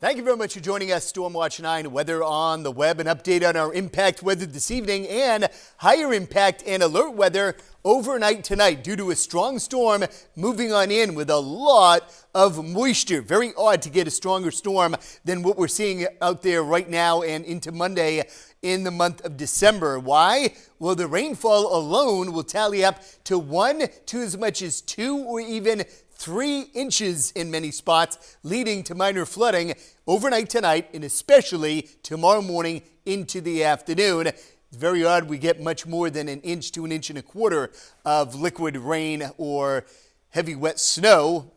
Thank you very much for joining us, Stormwatch 9 Weather on the Web. An update on our impact weather this evening and higher impact and alert weather overnight tonight due to a strong storm moving on in with a lot of moisture. Very odd to get a stronger storm than what we're seeing out there right now and into Monday in the month of December. Why? Well, the rainfall alone will tally up to 1 to as much as 2 or even 3 inches in many spots, leading to minor flooding overnight tonight and especially tomorrow morning into the afternoon. It's very odd we get much more than an inch to an inch and a quarter of liquid rain or heavy wet snow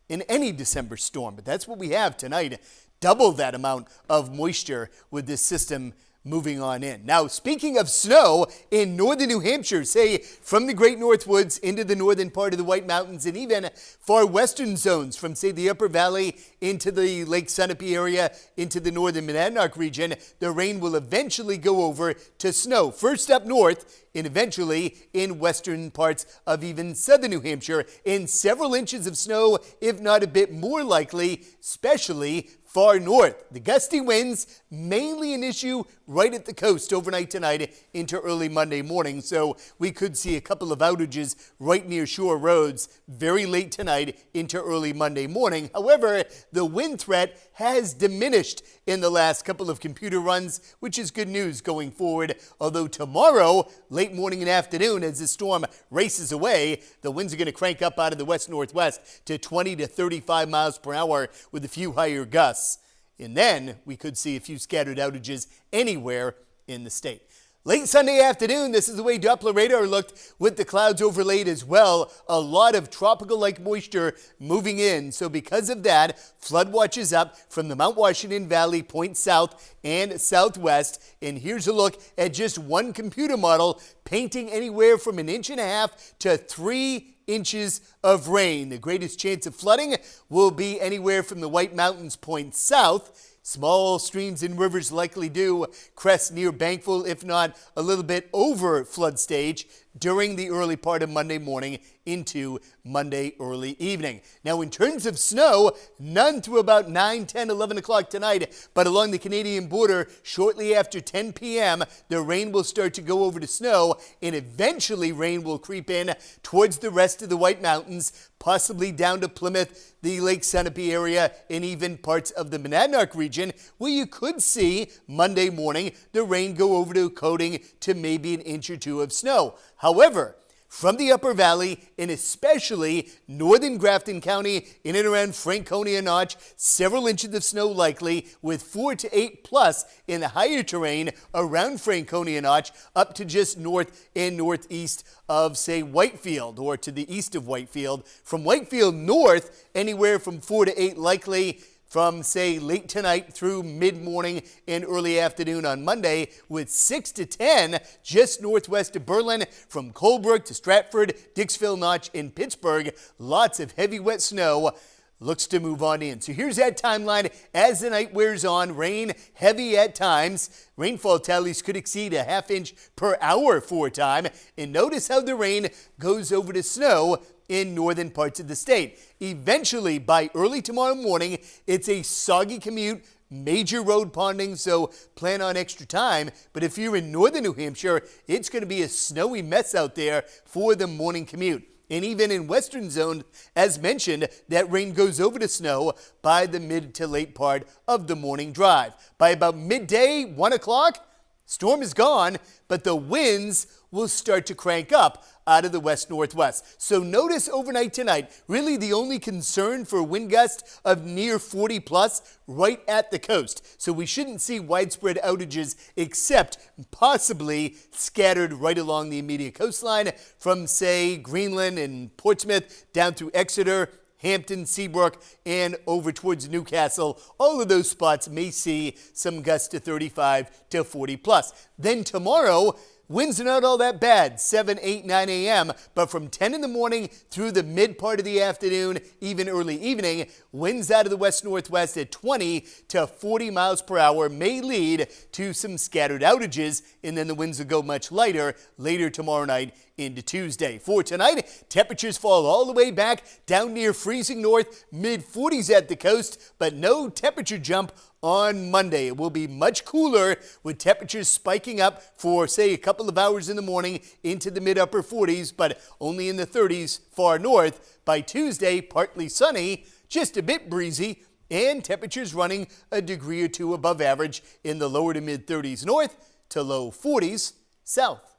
in any December storm, but that's what we have tonight. Double that amount of moisture with this system moving on in. Now, speaking of snow in northern New Hampshire, say from the Great Northwoods into the northern part of the White Mountains and even far western zones from, say, the Upper Valley into the Lake Sunapee area into the northern Monadnock region, the rain will eventually go over to snow. First up north and eventually in western parts of even southern New Hampshire, in several inches of snow, if not a bit more likely, especially far north. The gusty winds, mainly an issue right at the coast overnight tonight into early Monday morning. So we could see a couple of outages right near shore roads very late tonight into early Monday morning. However, the wind threat has diminished in the last couple of computer runs, which is good news going forward. Although tomorrow, late morning and afternoon, as the storm races away, the winds are going to crank up out of the west-northwest to 20 to 35 miles per hour with a few higher gusts. And then we could see a few scattered outages anywhere in the state. Late Sunday afternoon, this is the way Doppler radar looked with the clouds overlaid as well. A lot of tropical-like moisture moving in. So because of that, flood watch is up from the Mount Washington Valley, point south and southwest. And here's a look at just one computer model painting anywhere from 1.5 inches to 3 inches of rain. The greatest chance of flooding will be anywhere from the White Mountains point south. Small streams and rivers likely do crest near Bankville, if not a little bit over flood stage during the early part of Monday morning into Monday early evening. Now, in terms of snow, none through about 9, 10, 11 o'clock tonight, but along the Canadian border, shortly after 10 p.m., the rain will start to go over to snow, and eventually rain will creep in towards the rest of the White Mountains, possibly down to Plymouth, the Lake Sunapee area, and even parts of the Monadnock region, where you could see Monday morning the rain go over to coating to maybe 1 inch or 2 of snow. However, from the Upper Valley and especially northern Grafton County in and around Franconia Notch, several inches of snow likely with 4 to 8 plus in the higher terrain around Franconia Notch up to just north and northeast of, say, Whitefield or to the east of Whitefield. From Whitefield north, anywhere from 4 to 8 likely from, say, late tonight through mid-morning and early afternoon on Monday, with 6 to 10 just northwest of Berlin, from Colebrook to Stratford, Dixville Notch, and Pittsburgh. Lots of heavy wet snow looks to move on in. So here's that timeline as the night wears on. Rain heavy at times. Rainfall tallies could exceed 1/2 inch per hour for a time. And notice how the rain goes over to snow in northern parts of the state. Eventually, by early tomorrow morning, it's a soggy commute, major road ponding, so plan on extra time. But if you're in northern New Hampshire, it's going to be a snowy mess out there for the morning commute. And even in western zone, as mentioned, that rain goes over to snow by the mid to late part of the morning drive. By about midday, 1 o'clock, storm is gone, but the winds will start to crank up out of the west-northwest. So notice overnight tonight, really the only concern for wind gusts of near 40 plus right at the coast. So we shouldn't see widespread outages except possibly scattered right along the immediate coastline from, say, Greenland and Portsmouth down through Exeter, Hampton, Seabrook, and over towards Newcastle. All of those spots may see some gusts to 35 to 40 plus. Then tomorrow, winds are not all that bad, 7, 8, 9 a.m., but from 10 in the morning through the mid part of the afternoon, even early evening, winds out of the west-northwest at 20 to 40 miles per hour may lead to some scattered outages, and then the winds will go much lighter later tomorrow night into Tuesday. For tonight, temperatures fall all the way back down near freezing north, mid-40s at the coast, but no temperature jump on Monday. It will be much cooler with temperatures spiking up for, say, a couple of hours in the morning into the mid-upper 40s, but only in the 30s far north. By Tuesday, partly sunny, just a bit breezy, and temperatures running a degree or two above average in the lower to mid 30s north to low 40s south.